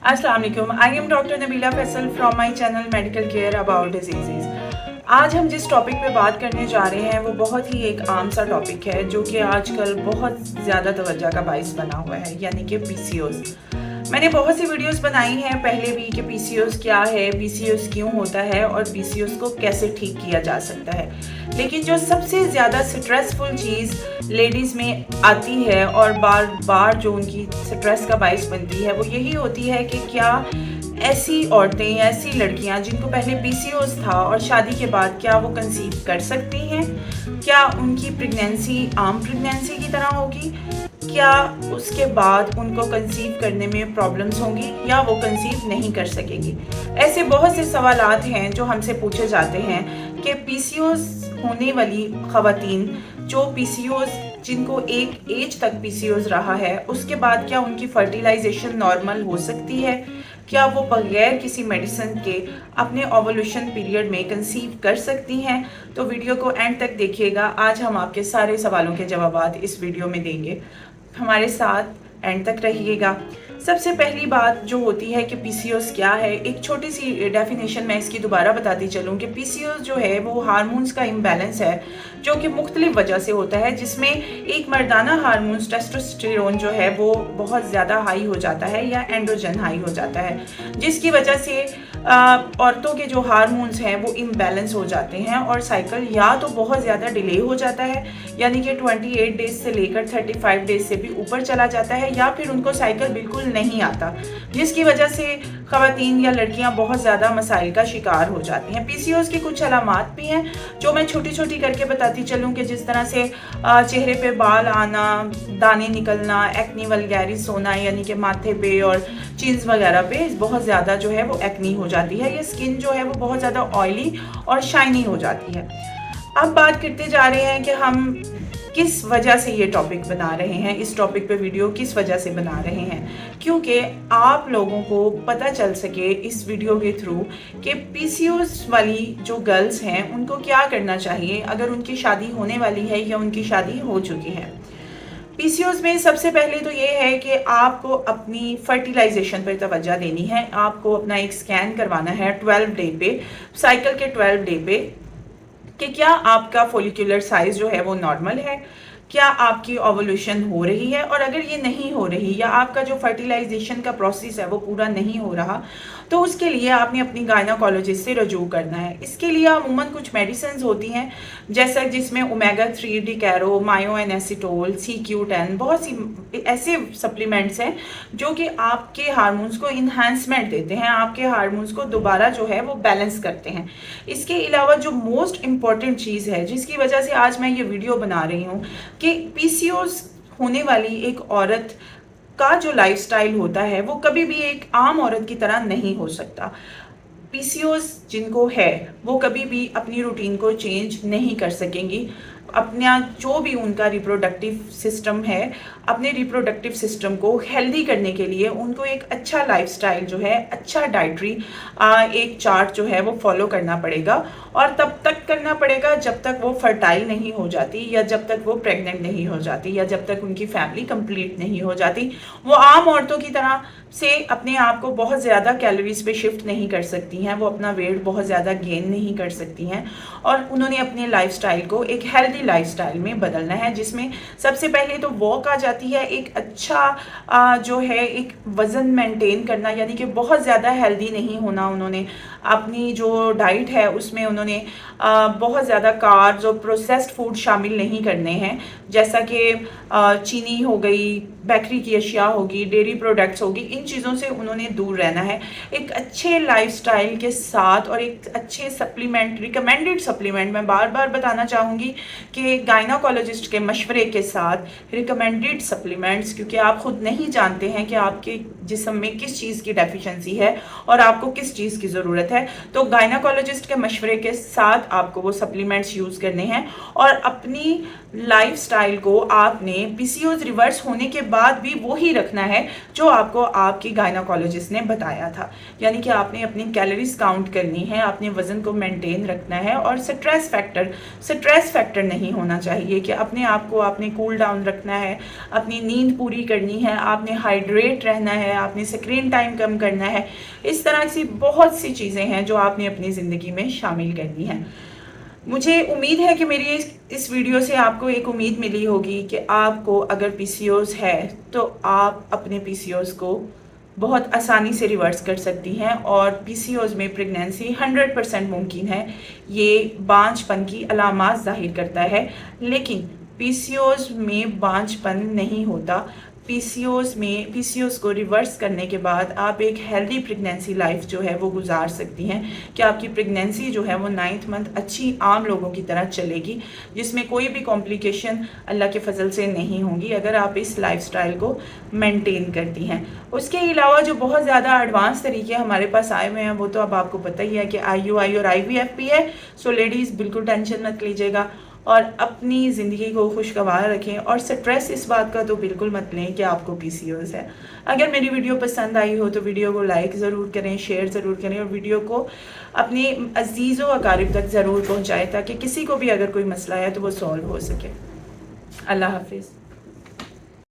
अस्सलाम वालेकुम। I am doctor Nabila Faisal from my channel medical care about disease. आज हम जिस टॉपिक पे बात करने जा रहे हैं वो बहुत ही एक आम सा टॉपिक है जो कि आजकल बहुत ज़्यादा तवज्जो का बाइस बना हुआ है, यानी कि पीसीओएस। मैंने बहुत सी वीडियोस बनाई हैं पहले भी कि पीसीओएस क्या है, पीसीओएस क्यों होता है और पीसीओएस को कैसे ठीक किया जा सकता है। लेकिन जो सबसे ज़्यादा स्ट्रेसफुल चीज़ लेडीज़ में आती है और बार बार जो उनकी स्ट्रेस का बाइस बनती है वो यही होती है कि क्या ऐसी औरतें, ऐसी लड़कियां जिनको पहले पीसीओएस था और शादी के बाद क्या वो कंसीव कर सकती हैं? क्या उनकी प्रेगनेंसी आम प्रेगनेंसी की तरह होगी? क्या उसके बाद उनको कंसीव करने में प्रॉब्लम्स होंगी या वो कंसीव नहीं कर सकेंगी? ऐसे बहुत से सवालात हैं जो हमसे पूछे जाते हैं कि पीसीओएस होने वाली खवातीन जो पीसीओएस जिनको एक एज तक पीसीओएस रहा है उसके बाद क्या उनकी फर्टिलाइजेशन नॉर्मल हो सकती है? क्या वो बगैर किसी मेडिसिन के अपने ओवुलेशन पीरियड में कंसीव कर सकती हैं? तो वीडियो को एंड तक देखिएगा। आज हम आपके सारे सवालों के जवाब इस वीडियो में देंगे। हमारे साथ एंड तक रहिएगा। सबसे पहली बात जो होती है कि पीसीओएस क्या है, एक छोटी सी डेफिनेशन मैं इसकी दोबारा बताती चलूँ कि पीसीओएस जो है वो हार्मोन्स का इम्बैलेंस है जो कि मुख्तलिफ वजह से होता है, जिसमें एक मर्दाना हार्मोन्स टेस्टोस्टेरोन जो है वो बहुत ज़्यादा हाई हो जाता है या एंड्रोजन हाई हो जाता है, जिसकी वजह से औरतों के जो हार्मोन्स हैं वो इम्बैलेंस हो जाते हैं और साइकिल या तो बहुत ज़्यादा डिले हो जाता है, यानी कि 28 डेज से लेकर 35 डेज से भी ऊपर चला जाता है, या फिर उनको साइकिल बिल्कुल नहीं आता, जिसकी वजह से खवातीन या लड़कियां बहुत ज़्यादा मसाइल का शिकार हो जाती हैं। पीसीओएस की कुछ अलामात भी हैं जो मैं छोटी छोटी करके बताती चलूँ कि जिस तरह से चेहरे पे बाल आना, दाने निकलना, एक्नी वल्गैरिस होना, यानी कि माथे पे और चिन्स वगैरह पे बहुत ज़्यादा जो है वो एक्नी हो जाती है, ये स्किन जो है वो बहुत ज़्यादा ऑयली और शाइनी हो जाती है। अब बात करते जा रहे हैं कि हम किस वजह से ये टॉपिक बना रहे हैं, इस टॉपिक पे वीडियो किस वजह से बना रहे हैं, क्योंकि आप लोगों को पता चल सके इस वीडियो के थ्रू कि पीसीओएस वाली जो गर्ल्स हैं उनको क्या करना चाहिए अगर उनकी शादी होने वाली है या उनकी शादी हो चुकी है। पीसीओएस में सबसे पहले तो ये है कि आपको अपनी फर्टिलाइजेशन पर तवज्जो देनी है। आपको अपना एक स्कैन करवाना है 12 डे पे, साइकिल के 12 डे पे, कि क्या आपका फोलिकुलर साइज जो है वो नॉर्मल है, क्या आपकी ओवुलेशन हो रही है, और अगर ये नहीं हो रही या आपका जो फर्टिलाइजेशन का प्रोसेस है वो पूरा नहीं हो रहा तो उसके लिए आपने अपनी गायनाकोलॉजिस्ट से रजू करना है। इसके लिए अमूमन कुछ मेडिसिन होती हैं जैसा जिसमें ओमेगा 3 डिकैरो, मायोएनेसिटोल, CQ10, बहुत सी ऐसे सप्लीमेंट्स हैं जो कि आपके हार्मोन्स को इन्हांसमेंट देते हैं, आपके हार्मोन्स को दोबारा जो है वो बैलेंस करते हैं। इसके अलावा जो मोस्ट इम्पॉर्टेंट चीज़ है जिसकी वजह से आज मैं ये वीडियो बना रही हूँ कि पीसीओएस होने वाली एक औरत का जो लाइफस्टाइल होता है वो कभी भी एक आम औरत की तरह नहीं हो सकता। पीसीओएस जिनको है वो कभी भी अपनी रूटीन को चेंज नहीं कर सकेंगी। अपना जो भी उनका रिप्रोडक्टिव सिस्टम है, अपने रिप्रोडक्टिव सिस्टम को हेल्दी करने के लिए उनको एक अच्छा लाइफस्टाइल जो है, अच्छा डाइटरी एक चार्ट जो है वो फॉलो करना पड़ेगा, और तब तक करना पड़ेगा जब तक वो फर्टाइल नहीं हो जाती, या जब तक वो प्रेग्नेंट नहीं हो जाती, या जब तक उनकी फैमिली कंप्लीट नहीं हो जाती। वो आम औरतों की तरह से अपने आप को बहुत ज़्यादा कैलोरीज पे शिफ्ट नहीं कर सकती हैं, वो अपना वेट बहुत ज़्यादा गेन नहीं कर सकती हैं, और उन्होंने अपने लाइफस्टाइल को एक हेल्दी लाइफस्टाइल में बदलना है, जिसमें सबसे पहले तो वॉक आ जाती है, एक अच्छा जो है एक वज़न मेंटेन करना, यानी कि बहुत ज़्यादा हेल्दी नहीं होना। उन्होंने अपनी जो डाइट है उसमें उन्होंने बहुत ज़्यादा कार्ब्स और प्रोसेस्ड फूड शामिल नहीं करने हैं, जैसा कि चीनी हो गई, बेकरी की अशिया होगी, डेयरी प्रोडक्ट्स होगी, इन चीज़ों से उन्होंने दूर रहना है। एक अच्छे लाइफस्टाइल के साथ और एक अच्छे सप्लीमेंट, रिकमेंडेड सप्लीमेंट, मैं बार बार बताना चाहूँगी कि गायनाकोलॉजिस्ट के मशवरे के साथ रिकमेंडेड सप्लीमेंट्स, क्योंकि आप खुद नहीं जानते हैं कि आपके जिस्म में किस चीज़ की डेफिशिएंसी है और आपको किस चीज़ की ज़रूरत ज़रूरत है तो गायनाकोलॉजिस्ट के मशवरे के साथ आपको वो सप्लीमेंट्स यूज़ करने हैं। और अपनी लाइफस्टाइल को आपने पीसीओएस रिवर्स होने के बाद भी वो ही रखना है जो आपको आपकी गायनाकोलॉजिस्ट ने बताया था। यानी कि आपने अपनी कैलोरीज काउंट करनी है, आपने वजन को मेंटेन रखना है और स्ट्रेस फैक्टर नहीं होना चाहिए कि अपने आप को आपने कूल डाउन रखना है, अपनी नींद पूरी करनी है, आपने हाइड्रेट रहना है, आपने स्क्रीन टाइम कम करना है। इस तरह की बहुत सी चीज़ें हैं जो आपने अपनी ज़िंदगी में शामिल करनी है। मुझे उम्मीद है कि मेरी इस वीडियो से आपको एक उम्मीद मिली होगी कि आपको अगर पीसीओएस है तो आप अपने पीसीओएस को बहुत आसानी से रिवर्स कर सकती हैं और पीसीओएस में प्रेगनेंसी 100% मुमकिन है। ये बांझपन की अलामात जाहिर करता है, लेकिन पीसीओएस में बांझपन नहीं होता। पीसीओएस को रिवर्स करने के बाद आप एक हेल्दी प्रेगनेंसी लाइफ जो है वो गुजार सकती हैं कि आपकी प्रेगनेंसी जो है वो 9th मंथ अच्छी आम लोगों की तरह चलेगी, जिसमें कोई भी कॉम्प्लिकेशन अल्लाह के फजल से नहीं होंगी अगर आप इस लाइफस्टाइल को मेंटेन करती हैं। उसके अलावा जो बहुत ज़्यादा एडवांस तरीके हमारे पास आए हुए हैं वो तो अब आपको पता ही है कि IUI और IVF भी है। सो लेडीज़ बिल्कुल टेंशन मत लीजिएगा और अपनी ज़िंदगी को खुशगवार रखें और स्ट्रेस इस बात का तो बिल्कुल मत लें कि आपको पीसीओएस है। अगर मेरी वीडियो पसंद आई हो तो वीडियो को लाइक ज़रूर करें, शेयर ज़रूर करें और वीडियो को अपने अजीज़ व अकारिब तक ज़रूर पहुँचाएँ ताकि किसी को भी अगर कोई मसला है तो वो सॉल्व हो सके। अल्लाह हाफिज़।